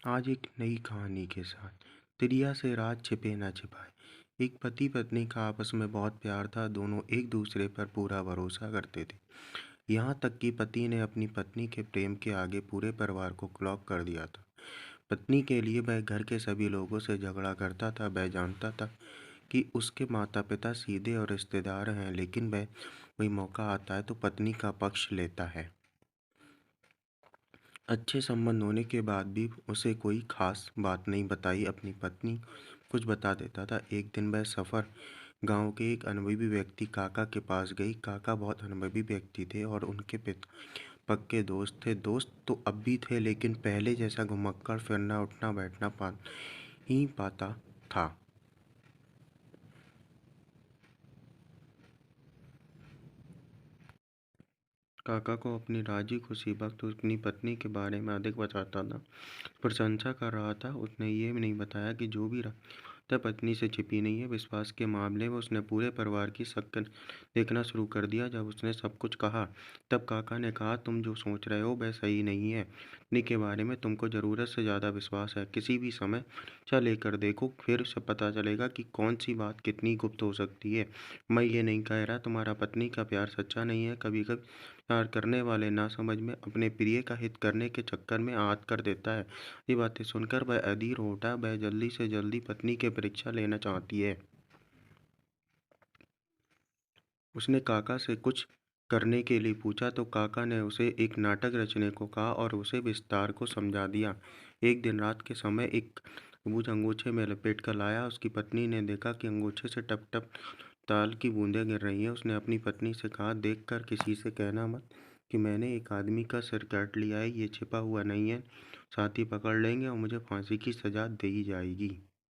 आज एक नई कहानी के साथ। तिरिया से राज छिपे न छिपाए। एक पति पत्नी का आपस में बहुत प्यार था। दोनों एक दूसरे पर पूरा भरोसा करते थे। यहाँ तक कि पति ने अपनी पत्नी के प्रेम के आगे पूरे परिवार को ब्लॉक कर दिया था। पत्नी के लिए वह घर के सभी लोगों से झगड़ा करता था। वह जानता था कि उसके माता पिता सीधे और रिश्तेदार हैं, लेकिन वह कोई मौका आता है तो पत्नी का पक्ष लेता है। अच्छे संबंध होने के बाद भी उसे कोई खास बात नहीं बताई अपनी पत्नी कुछ बता देता था। एक दिन वह सफ़र गांव के एक अनुभवी व्यक्ति काका के पास गई। काका बहुत अनुभवी व्यक्ति थे और उनके पिता पक्के दोस्त थे। दोस्त तो अब भी थे, लेकिन पहले जैसा घुमक्कड़ फिरना उठना बैठना ही पाता था। काका को अपनी राजी खुशी वक्त अपनी पत्नी के बारे में अधिक बताता था, प्रशंसा कर रहा था। उसने ये नहीं बताया कि जो भी तब पत्नी से छिपी नहीं है। विश्वास के मामले में उसने पूरे परिवार की शक्ल देखना शुरू कर दिया। जब उसने सब कुछ कहा तब काका ने कहा, तुम जो सोच रहे हो वह सही नहीं है। पत्नी के बारे में तुमको ज़रूरत से ज़्यादा विश्वास है। किसी भी समय अच्छा लेकर देखो, फिर से पता चलेगा कि कौन सी बात कितनी गुप्त हो सकती है। मैं ये नहीं कह रहा तुम्हारा पत्नी का प्यार सच्चा नहीं है। कभी कभी प्यार करने वाले नासमझ में अपने प्रिय का हित करने के चक्कर में आहत कर देता है। ये बातें सुनकर वह अधीर हो उठा। वह जल्दी से जल्दी पत्नी की परीक्षा लेना चाहती है। उसने काका से कुछ करने के लिए पूछा तो काका ने उसे एक नाटक रचने को कहा और उसे विस्तार को समझा दिया। एक दिन रात के समय एक तरबूज अंगूछे में लपेट कर लाया। उसकी पत्नी ने देखा कि अंगूछे से टप टप ताल की बूंदें गिर रही हैं। उसने अपनी पत्नी से कहा, देख कर किसी से कहना मत कि मैंने एक आदमी का सिर काट लिया है। ये छिपा हुआ नहीं है, साथी पकड़ लेंगे और मुझे फांसी की सजा दी जाएगी।